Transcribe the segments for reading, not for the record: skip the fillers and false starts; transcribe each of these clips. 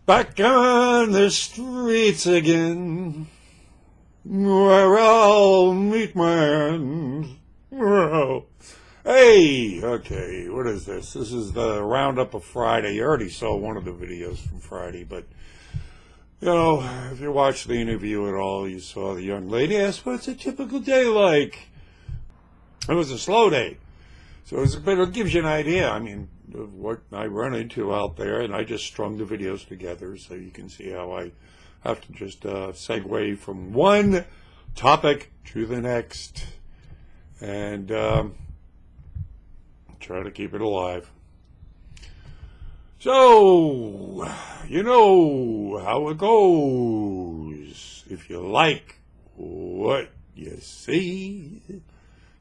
Back on the streets again, where I'll meet my end. Whoa. Hey, okay, what is this? This is the roundup of Friday. You already saw one of the videos from Friday, but, you know, if you watched the interview at all, you saw the young lady ask, what's a typical day like? It was a slow day. So it gives you an idea, I mean, of what I run into out there, and I just strung the videos together so you can see how I have to just segue from one topic to the next and try to keep it alive. So, you know how it goes. If you like what you see,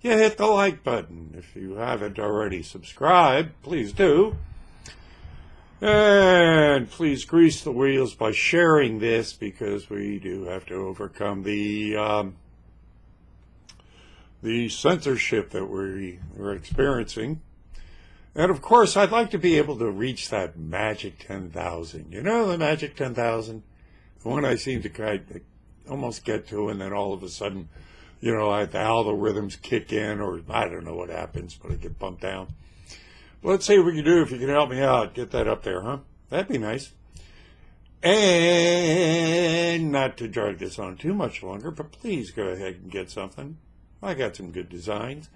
you hit the like button. If you haven't already subscribed, please do. And please grease the wheels by sharing this, because we do have to overcome the censorship that we're experiencing. And of course, I'd like to be able to reach that magic 10,000. You know, the magic 10,000? The one I seem to kind of almost get to, and then all of a sudden, you know, the algorithms kick in, or I don't know what happens, but I get bumped down. But let's see what we can do if you can help me out. Get that up there, huh? That'd be nice. And not to drag this on too much longer, but please go ahead and get something. I got some good designs.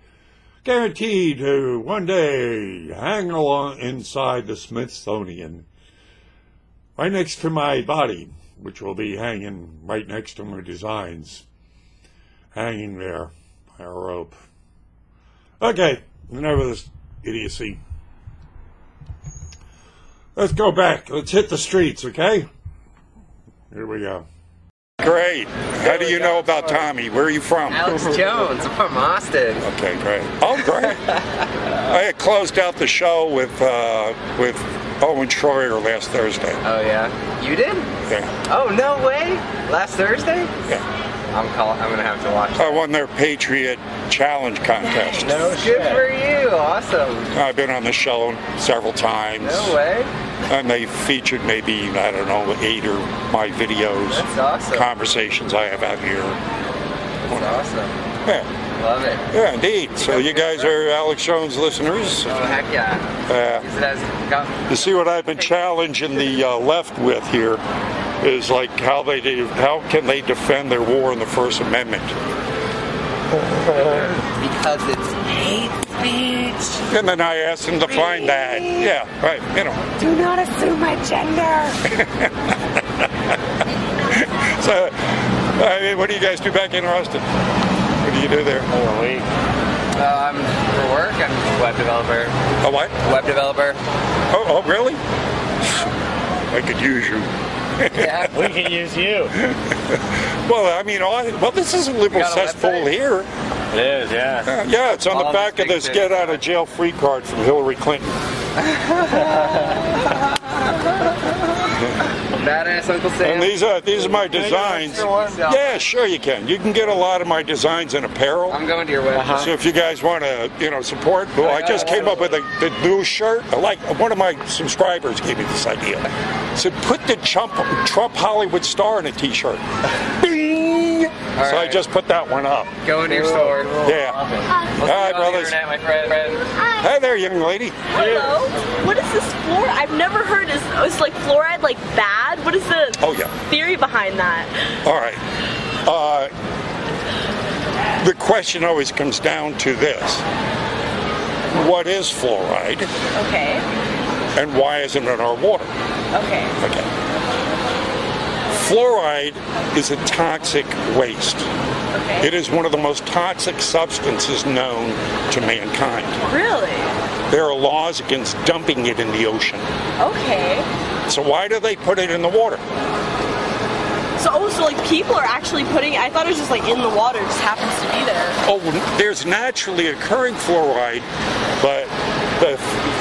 Guaranteed to one day hang along inside the Smithsonian, right next to my body, which will be hanging right next to my designs. Hanging there by a rope. Okay, enough of this idiocy. Let's go back. Let's hit the streets, okay? Here we go. Great. How do you know about Tommy? Where are you from? Alex Jones. I'm from Austin. Okay, great. Oh, great. I had closed out the show with Owen Schroyer last Thursday. Oh, yeah? You did? Yeah. Oh, no way? Last Thursday? Yeah. I'm gonna have to watch that. I won their Patriot Challenge contest. No shit. Good for you. Awesome. I've been on the show several times. No way. And they featured maybe, I don't know, 8 of my videos. That's awesome. Conversations I have out here. That's awesome. Yeah. Love it. Yeah, indeed. So you guys are Alex Jones listeners. Oh, heck yeah. You see what I've been challenging the left with here is like how can they defend their war in the First Amendment? Because it's hate speech. And then I asked them to find that. Yeah, right, you know. Do not assume my gender. So, I mean, what do you guys do back in Austin? What do you do there? For work, I'm a web developer. A what? Web developer. Oh, really? I could use you. Yeah, we can use you. Well, I mean, this is a liberal cesspool here. It is, yeah. Yeah, it's on the back of this get out of jail free card from Hillary Clinton. Badass Uncle Sam. And these are my designs. Yeah, sure you can. You can get a lot of my designs in apparel. I'm going to your website. So if you guys want to, support, well, I just came up with the new shirt. Like one of my subscribers gave me this idea. Said, put the Trump Hollywood star in a T-shirt. Bing! So I just put that one up. Go into your store. Yeah. All right, brothers. Internet, my friend. Hi there, young lady. Hello. What is this fluoride? I've never heard. Is like fluoride like bad? What is the theory behind that? All right. The question always comes down to this. What is fluoride? Okay. And why isn't it in our water? Okay. Fluoride is a toxic waste. Okay. It is one of the most toxic substances known to mankind. Really? There are laws against dumping it in the ocean. Okay. So why do they put it in the water? So like people are actually putting it, I thought it was just like in the water, it just happens to be there. Oh, there's naturally occurring fluoride, but the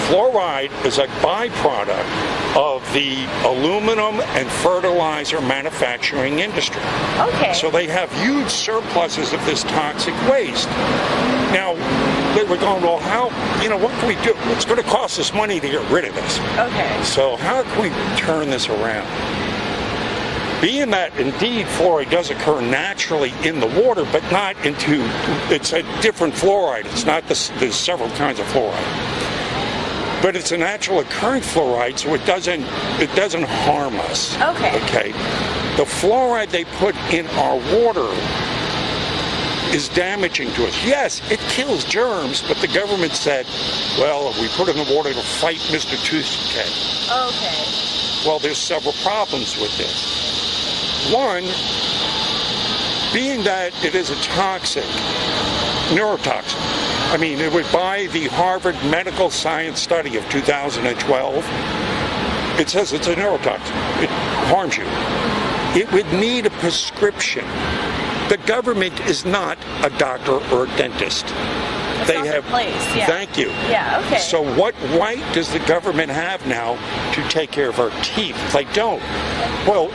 fluoride is a byproduct of the aluminum and fertilizer manufacturing industry. Okay. So they have huge surpluses of this toxic waste. Now, they were going, well, how, what can we do? It's going to cost us money to get rid of this. Okay. So how can we turn this around? Being that indeed fluoride does occur naturally in the water, but not it's a different fluoride. It's not there's several kinds of fluoride. But it's a natural occurring fluoride, so it doesn't harm us. Okay. Okay. The fluoride they put in our water is damaging to us. Yes, it kills germs, but the government said, well, if we put it in the water, it'll fight Mr. Toothpick. Okay. Well, there's several problems with this. One, being that it is a toxic, neurotoxin. I mean, it would by the Harvard Medical Science Study of 2012, it says it's a neurotoxin. It harms you. It would need a prescription. The government is not a doctor or a dentist. It's they not have their place. Yeah. Thank you. Yeah, okay. So what right does the government have now to take care of our teeth? They don't. Well,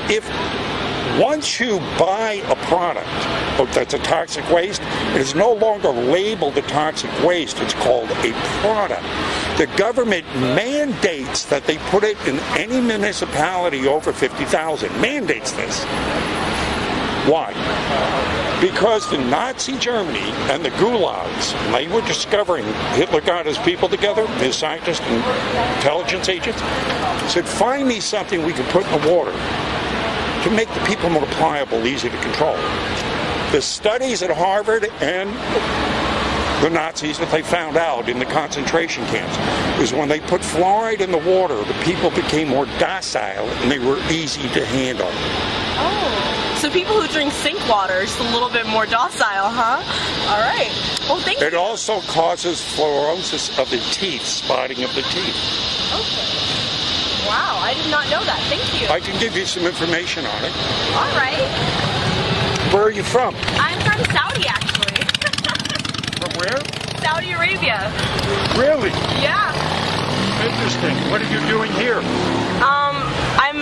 once you buy a product that's a toxic waste, it is no longer labeled a toxic waste. It's called a product. The government mandates that they put it in any municipality over 50,000. Mandates this. Why? Because the Nazi Germany and the gulags, they were discovering, Hitler got his people together, his scientists and intelligence agents, said, find me something we can put in the water to make the people more pliable, easy to control. The studies at Harvard and the Nazis that they found out in the concentration camps is when they put fluoride in the water, the people became more docile and they were easy to handle. Oh, so people who drink sink water are just a little bit more docile, huh? All right. Well, thank you. It also causes fluorosis of the teeth, spotting of the teeth. Okay. Wow, I did not know that. Thank you. I can give you some information on it. All right. Where are you from? I'm from Saudi, actually. From where? Saudi Arabia. Really? Yeah. Interesting. What are you doing here? I'm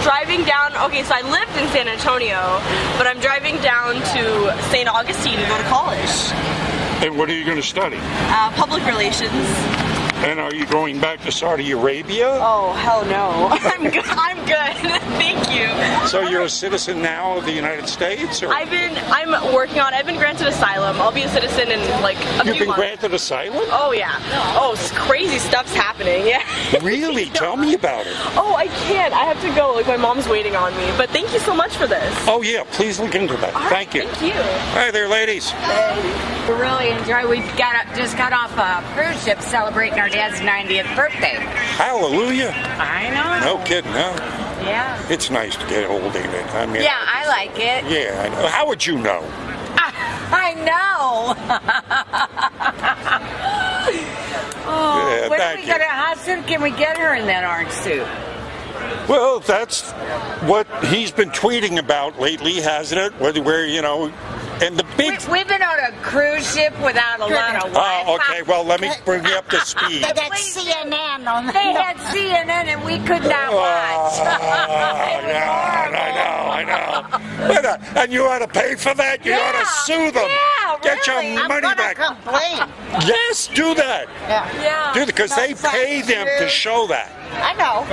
driving down, okay, so I lived in San Antonio, but I'm driving down to St. Augustine to go to college. And what are you going to study? Public relations. And are you going back to Saudi Arabia? Oh, hell no. I'm good. I'm good. Thank you. So you're a citizen now of the United States? Or? I'm working on it. I've been granted asylum. I'll be a citizen in like a few months. You've been granted asylum? Oh, yeah. Oh, crazy stuff's happening. Yeah. Really? Tell me about it. Oh, I can't. I have to go. Like, my mom's waiting on me. But thank you so much for this. Oh, yeah. Please look into that. Thank you. Thank you. Hi there, ladies. We really enjoy. We just got off a cruise ship celebrating our dad's 90th birthday. Hallelujah. I know. No kidding, huh? Yeah. It's nice to get old, ain't it? I mean, Yeah, I like it. Yeah, I know. How would you know? I know. Oh, Yeah, when are thank we you. gonna? How soon can we get her in that orange suit? Well, that's what he's been tweeting about lately, hasn't it? Where and the big... We've been on a cruise ship without a lot of Wi-Fi. Oh, okay. Well, let me bring you up to speed. They got CNN on the... They had CNN and we could not watch. I know. And you ought to pay for that? You ought to sue them. Yeah, Get your really. money I'm back. gonna complain. Yes, do that. Yeah. Do that, because they That's pay them to show that. I know.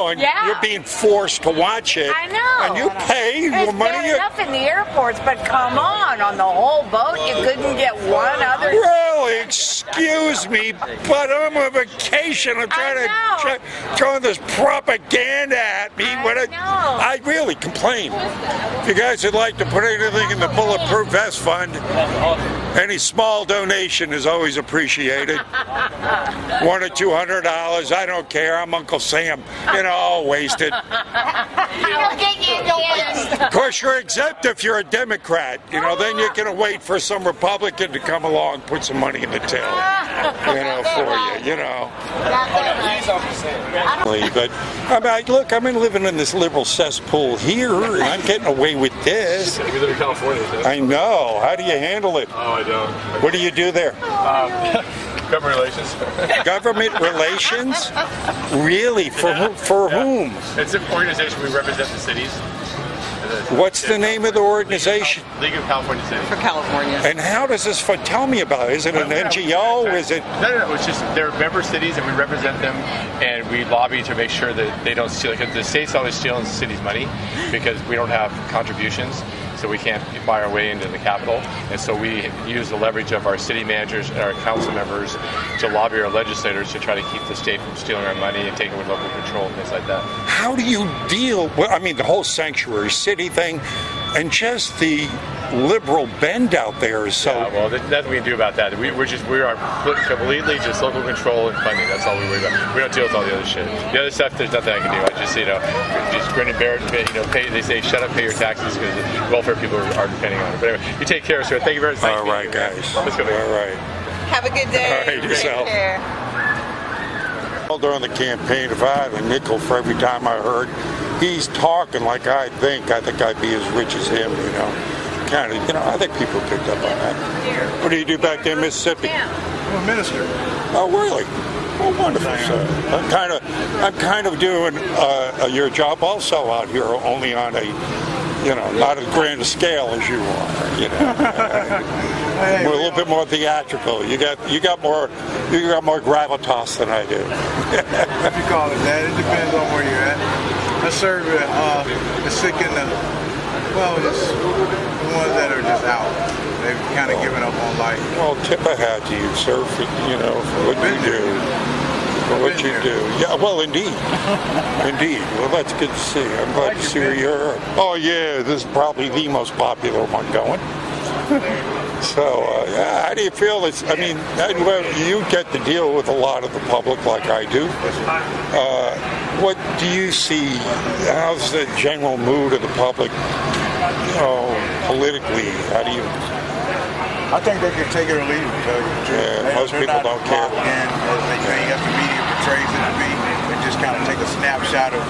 And Yeah. you're being forced to watch it. I know. And you pay There's your money. bad enough in the airports, but come on the whole boat, you couldn't get one other. Really, excuse me, but I'm on vacation. I'm trying to throw this propaganda at me. I really complain. If you guys would like to put anything in the Bulletproof Vest Fund, any small donation is always appreciated. $100 or $200, I don't care. I'm Uncle Sam. I'll waste it. You'll get you waste. Of course, you're exempt if you're a Democrat. Then you're going to wait for some Republican to come along and put some money in the till. For you. But look, I'm living in this liberal cesspool here, and I'm getting away with this. You live in California, too. I know. How do you handle it? Oh, I don't. What do you do there? Government relations. Government relations? Really? For whom? It's an organization. We represent the cities. And What's the name of the organization? League of California Cities. For California. And how does this? Tell me about it. Is it an NGO? Is it? No. It's just they're member cities, and we represent them, and we lobby to make sure that they don't steal. Because the state's always stealing the city's money because we don't have contributions. So we can't buy our way into the Capitol. And so we use the leverage of our city managers and our council members to lobby our legislators to try to keep the state from stealing our money and taking away local control and things like that. How do you deal with, I mean, the whole sanctuary city thing and just the liberal bend out there is so... Yeah, well, there's nothing we can do about that. We are completely just local control and funding. That's all we worry about. We don't deal with all the other shit. The other stuff, there's nothing I can do. I just, just grin and bear it, pay, they say, shut up, pay your taxes because welfare people are depending on it. But anyway, you take care, sir. Thank you very much. All right, guys. Let's go. All right. Have a good day. All right, yourself. Take care. Well, during the campaign, if I had a nickel for every time I heard he's talking like I think I'd be as rich as him, Kind of, I think people picked up on that. What do you do back there in Mississippi? I'm a minister. Oh, really? Oh, wonderful, sir. I'm kind of doing your job also out here, only on a, not as grand a scale as you are. We're a little bit more theatrical. You got more gravitas than I do. If you call it that, it depends on where you're at. I serve the sick and just the ones that are just out. They've kind of given up on life. Well, tip a hat to you, sir, for what you do. For what you do. Yeah, well, indeed. Indeed. Well, that's good to see. I'm glad to see you're... Oh, yeah, this is probably the most popular one going. So, how do you feel this? I mean, you get to deal with a lot of the public like I do. What do you see? How's the general mood of the public, politically? How do you... I think they can take it or leave it. Yeah, most people don't care. And as they think, as the media portrays it to be, they just kind of take a snapshot of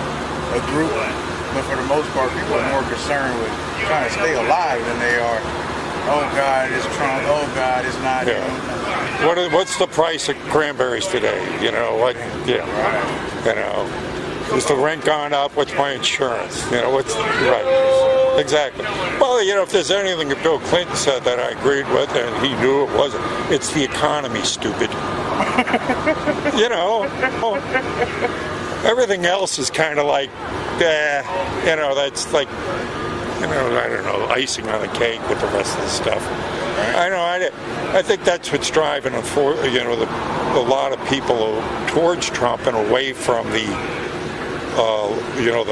a group. But for the most part, people are more concerned with trying to stay alive than they are, oh God, it's Trump, oh God, it's not him. What's the price of cranberries today? Is the rent gone up? What's my insurance? What's right? Exactly. Well, if there's anything that Bill Clinton said that I agreed with, and he knew it wasn't, it's the economy, stupid. Everything else is kind of like, that's like, I don't know, icing on the cake with the rest of the stuff. I know. I think that's what's driving, a lot of people towards Trump and away from the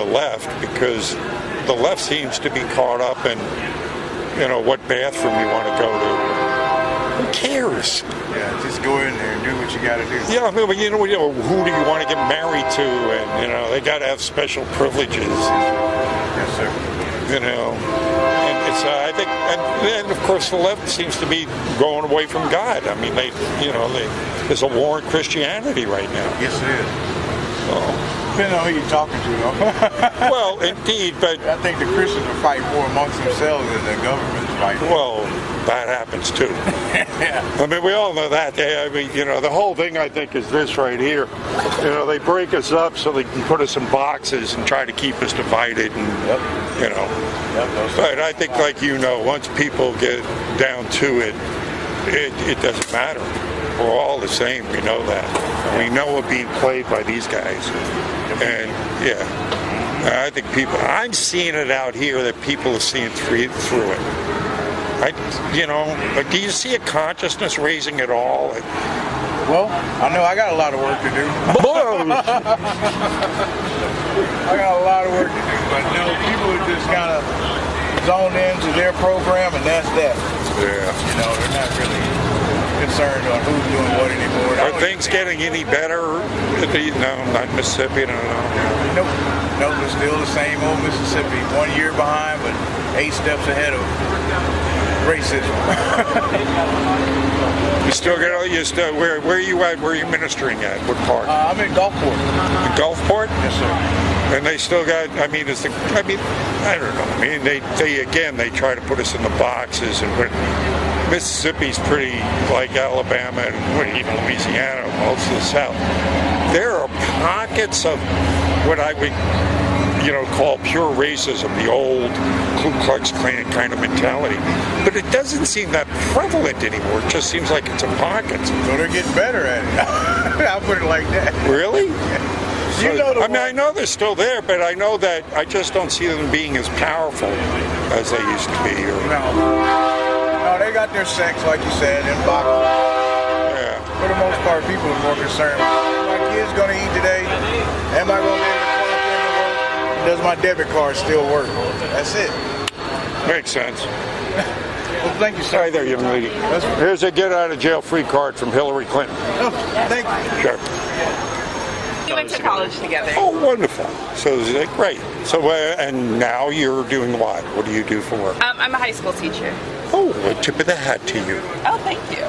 left, because the left seems to be caught up in, what bathroom you want to go to. Who cares? Yeah, just go in there and do what you got to do. Yeah, I mean, who do you want to get married to? And, they got to have special privileges. Yes, sir. And it's, I think, and then, of course, the left seems to be going away from God. I mean, there's a war in Christianity right now. Yes, it is. Depending on who you're talking to. Well, indeed, but... I think the Christians are fighting more amongst themselves than the government's fighting. Well, that happens too. Yeah. I mean, we all know that. The whole thing, I think, is this right here. They break us up so they can put us in boxes and try to keep us divided. And, But I think, like once people get down to it, it doesn't matter. We're all the same. We know that. And we know we're being played by these guys. And, I think I'm seeing it out here that people are seeing through it. Do you see a consciousness raising at all? Well, I know I got a lot of work to do. I got a lot of work to do, but people are just kind of zoned into their program, and that's that. Yeah. They're not really concerned on who's doing what anymore. Are things getting any better? No, not Mississippi. No. Nope, it's still the same old Mississippi. 1 year behind, but 8 steps ahead of racism. Where are you at? Where are you ministering at? What part? I'm in Gulfport. In Gulfport? Yes, sir. And they still got, I don't know. They try to put us in the boxes, and Mississippi's pretty like Alabama and even Louisiana, most of the South. There are pockets of what I would call pure racism, the old Ku Klux Klan kind of mentality. But it doesn't seem that prevalent anymore. It just seems like it's in pockets. So they're getting better at it. I'll put it like that. Really? I I know they're still there, but I know that I just don't see them being as powerful as they used to be. No, they got their sex, like you said, in boxes. Yeah. For the most part, people are more concerned. My kid's going to eat today. Am I going to be able to clock in to work? Does my debit card still work? That's it. Makes sense. Well, thank you, sir. Hi there, young lady. Here's a get-out-of-jail-free card from Hillary Clinton. Oh, thank you. Sure. We went to college together. Oh, wonderful. So, great. So, and now you're doing what? What do you do for work? I'm a high school teacher. Oh, a tip of the hat to you. Oh, thank you.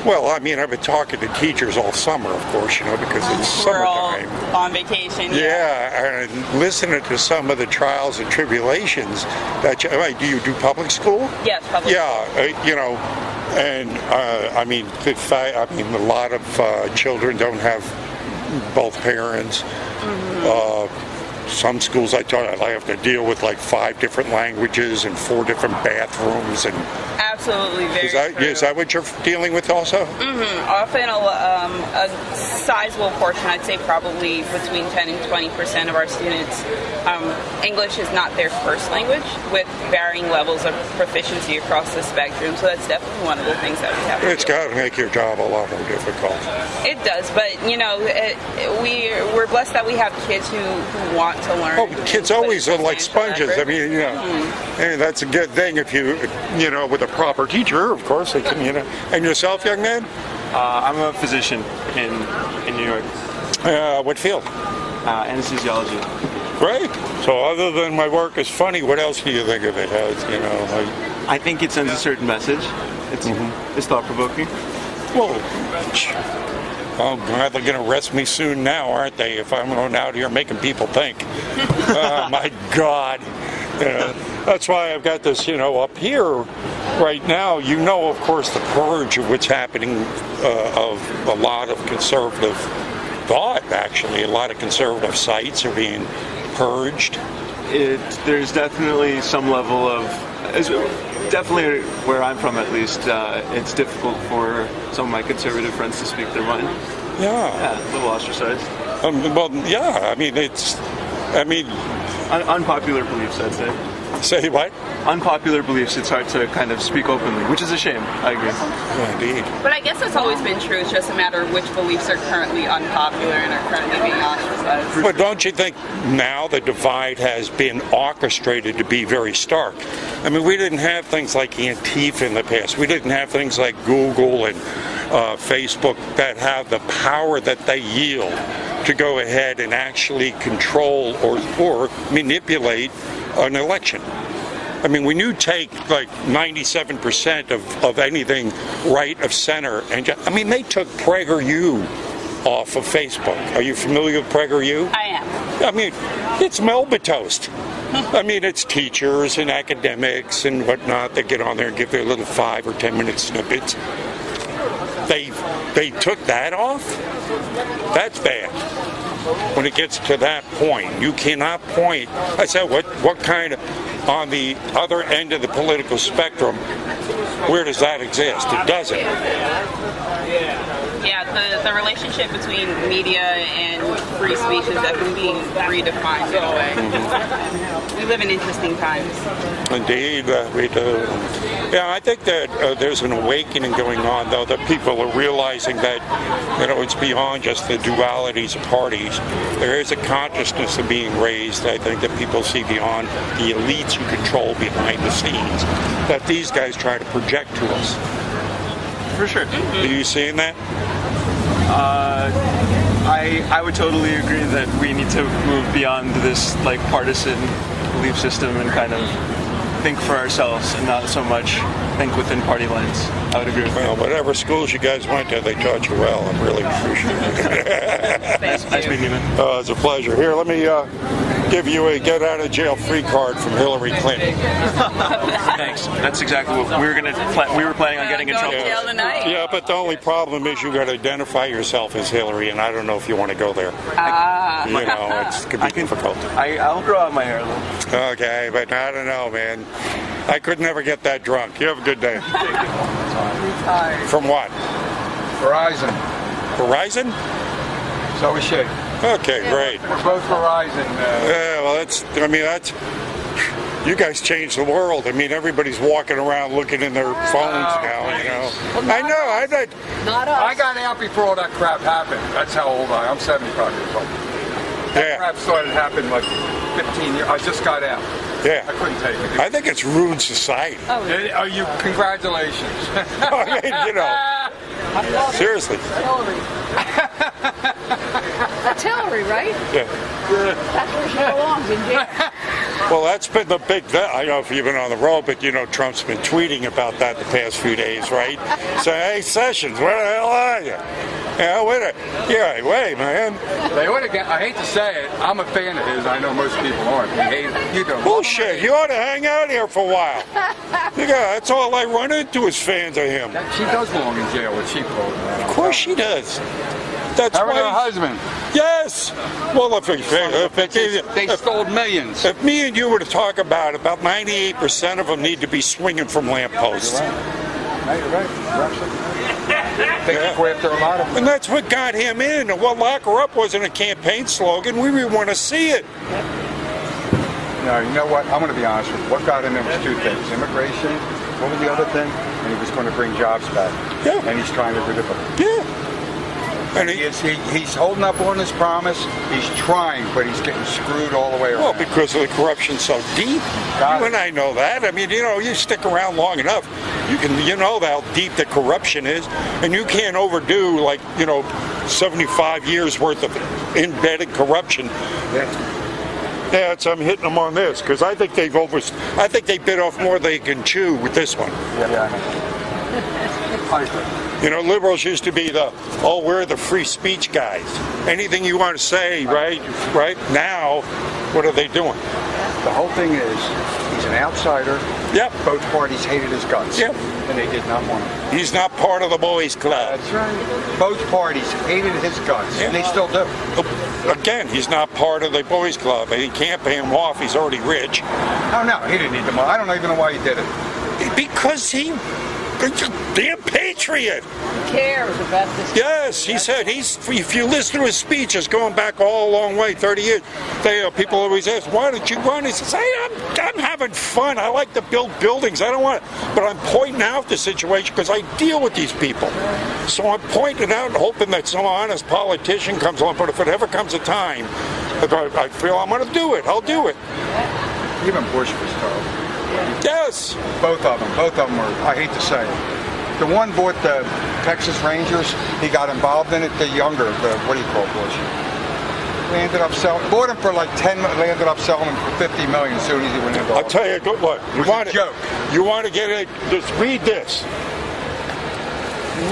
Well, I mean, I've been talking to teachers all summer, of course, because it's We're all summertime. on vacation. Yeah, and listening to some of the trials and tribulations that do you do public school? Yes, public school. Yeah, and I mean, a lot of children don't have both parents. Some schools I have to deal with like 5 different languages and 4 different bathrooms, and Absolutely, very true. is that what you're dealing with also? Often a sizable portion, I'd say probably between 10 and 20% of our students, English is not their first language, with varying levels of proficiency across the spectrum. So that's definitely one of the things that we have to It's got to make your job a lot more difficult. It does, but we're blessed that we have kids who want to learn. Oh, kids always are like sponges. I mean, and that's a good thing if you with a proper teacher, of course, they can, And yourself, young man? I'm a physician in New York. What field? Anesthesiology. Great. So other than my work is funny, what else do you think of it as, I think it sends a certain message. It's thought-provoking. Well, I'm glad they're going to arrest me soon now, aren't they, if I'm going out here making people think. Oh, my God. That's why I've got this, up here right now. Of course, the purge of what's happening of a lot of conservative thought, actually. A lot of conservative sites are being purged. There's definitely some level of... Definitely where I'm from, at least, it's difficult for some of my conservative friends to speak their mind. Yeah. A little ostracized. Unpopular beliefs, I'd say. Say what? Unpopular beliefs, it's hard to kind of speak openly, which is a shame. I agree. Yeah, indeed. But I guess that's always been true. It's just a matter of which beliefs are currently unpopular and are currently being ostracized. But don't you think now the divide has been orchestrated to be very stark? I mean, we didn't have things like Antifa in the past. We didn't have things like Google and Facebook that have the power that they yield to go ahead and actually control or manipulate an election. I mean, when you take like 97% of anything right of center, and they took PragerU off of Facebook. Are you familiar with PragerU? I am. I mean, it's Melba toast. I mean, it's teachers and academics and whatnot that get on there and give their little 5 or 10 minute snippets. They took that off? That's bad. When it gets to that point, you cannot point. I said, what kind of, on the other end of the political spectrum, where does that exist? It doesn't. Yeah, the relationship between media and free speech is definitely being redefined in a way. We live in interesting times. Indeed, we do. Yeah, I think that there's an awakening going on, though, that people are realizing that, it's beyond just the dualities of parties. There is a consciousness of being raised, I think, that people see beyond the elites who control behind the scenes, that these guys try to project to us. For sure. Are you seeing that? I would totally agree that we need to move beyond this partisan belief system and kind of think for ourselves and not so much think within party lines. I would agree with that. Well, whatever schools you guys went to, they taught you well. I really appreciate it. Nice meeting you, man. It's a pleasure. Here, let me give you a get-out-of-jail-free card from Hillary Clinton. Thanks. That's exactly what we were we were planning on getting in trouble. Jail tonight. Yeah, but the only problem is you got to identify yourself as Hillary, and I don't know if you want to go there. You know, it could be difficult. I'll grow out my hair a little. Okay, but I don't know, man. I could never get that drunk. You have a good day. From what? Verizon. Verizon? So is she. Okay, great. We're both Verizon. Yeah, well, that's. You guys changed the world. I mean, everybody's walking around looking in their phones now, you know. Well, I know. Not us. I got out before all that crap happened. That's how old I am. I'm 75 years old. That crap started happening like 15 years. I just got out. Yeah. I couldn't take it. I think it's ruined society. Oh, you? Congratulations. I mean, you know. Seriously. Hillary. That's Hillary, right? Yeah. That's where she belongs, in jail. Well, that's been the big. I don't know if you've been on the road, but you know Trump's been tweeting about that the past few days, right? So, hey, Sessions, where the hell are you? Yeah, wait, man. They would have. I hate to say it. I'm a fan of his. I know most people aren't. You don't. Bullshit. You ought to hang out here for a while. That's all I run into is fans of him. She does belong in jail. What she told me. Of course she does. That's How why. about her husband? Yes. Well, They stole millions. If me and you were to talk about 98% of them need to be swinging from lampposts. You're right. They go after a lot of them. And that's what got him in. Well, lock her up wasn't a campaign slogan. We really want to see it. No, you know what? I'm going to be honest with you. What got him in was two things. Immigration, what was the other thing? And he was going to bring jobs back. Yeah. And he's trying to do it. Yeah. And he's holding up on his promise. He's trying, but he's getting screwed all the way around. Well, because of the corruption so deep. You and I know that. I mean, you know, you stick around long enough, you know how deep the corruption is, and you can't overdo 75 years worth of embedded corruption. Yeah, so I'm hitting them on this because I think they bit off more than they can chew with this one. You know, liberals used to be we're the free speech guys. Anything you want to say, right? Now, what are they doing? The whole thing is, he's an outsider. Yep. Both parties hated his guts. Yep. And they did not want him. He's not part of the boys' club. That's right. Both parties hated his guts. Yeah. And they still do. Again, he's not part of the boys' club. He can't pay him off. He's already rich. Oh, no, he didn't need the money. I don't even know why he did it. Because he's a damn patriot. He cares about this. Yes, he said if you listen to his speeches going back all a long way, 30 years, people always ask, why did you run? He says, hey, I'm having fun. I like to build buildings. I don't want to, but I'm pointing out the situation because I deal with these people. So I'm pointing out and hoping that some honest politician comes along. But if it ever comes a time, if I feel I'm going to do it, I'll do it. Even Bush was tough. Yes. Both of them were, I hate to say it. The one bought the Texas Rangers, he got involved in it, the what do you call Bush? They ended up bought him for like 10 million, they ended up selling him for 50 million as soon as he went into I'll tell you, look, you want to get it, just read this.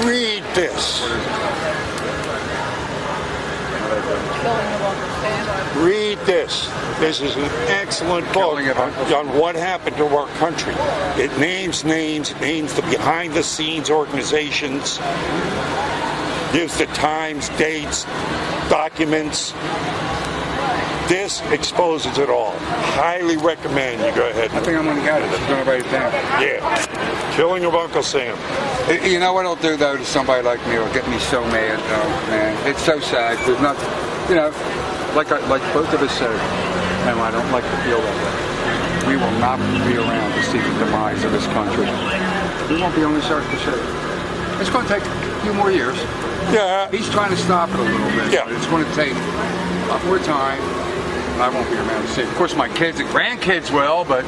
Read this. Read this. This is an excellent book on what happened to our country. It names names, it names the behind-the-scenes organizations, gives the times, dates, documents. This exposes it all. Highly recommend you go ahead. I think I'm going to get it. I'm going to write it down. Yeah. Killing of Uncle Sam. You know what it'll do, though, to somebody like me? It'll get me so mad, though, man. It's so sad. There's not, like both of us said, and I don't like to feel that way. We will not be around to see the demise of this country. We won't be on this earth to see it. It's going to take a few more years. Yeah. He's trying to stop it a little bit. Yeah. But it's going to take a lot more time. I won't be around to see it. Of course, my kids and grandkids will, but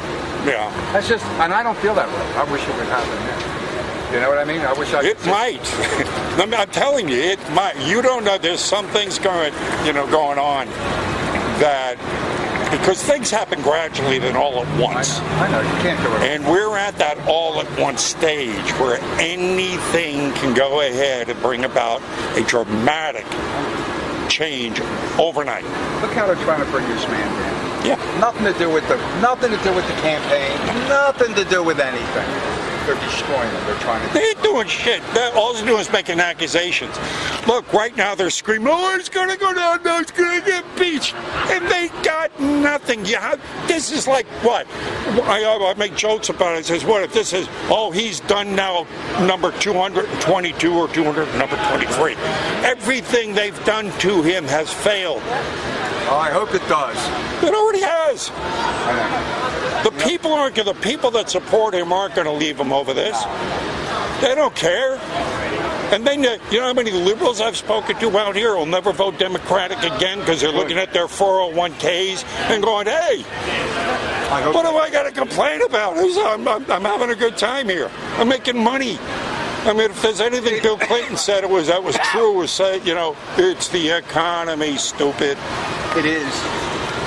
that's just, and I don't feel that way. I wish it would happen now. You know what I mean? I wish I could. It might. I'm telling you, it might. You don't know. There's some things going on that, because things happen gradually than all at once. I know, you can't do it. And we're at that all at once stage where anything can go ahead and bring about a dramatic change overnight. Look how they're trying to bring this man down. Yeah. Nothing to do with the campaign. Nothing to do with anything. They're destroying them. They're trying to. They ain't doing shit. All they're doing is making accusations. Look, right now they're screaming, "Oh, it's gonna go down. No, it's gonna get beached," and they got nothing. This is like what? I make jokes about it. I says, "What if this is? Oh, he's done now, number 222 or 200, number 23. Everything they've done to him has failed. Oh, I hope it does. It already has. I know. The people aren't. The people that support him aren't going to leave him over this. They don't care. And then, you know how many liberals I've spoken to out here will never vote Democratic again because they're looking at their 401ks and going, "Hey, what do I got to complain about? I'm having a good time here. I'm making money." I mean, if there's anything Bill Clinton said that was true, was say, it's the economy, stupid. It is,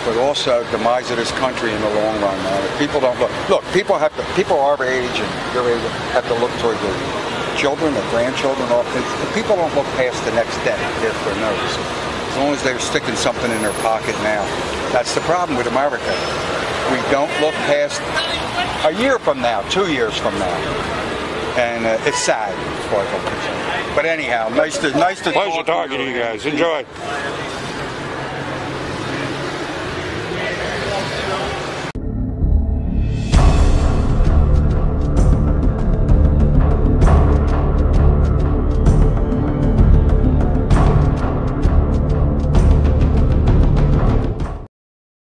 but also demise of this country in the long run, man. If people don't look, people our age and your age have to look toward their children, their grandchildren. If people don't look past the next day, if their nose, as long as they're sticking something in their pocket now, that's the problem with America. We don't look past a year from now, 2 years from now. And it's sad as far as I'm concerned. But anyhow, nice to Pleasure talking to you guys. Enjoy.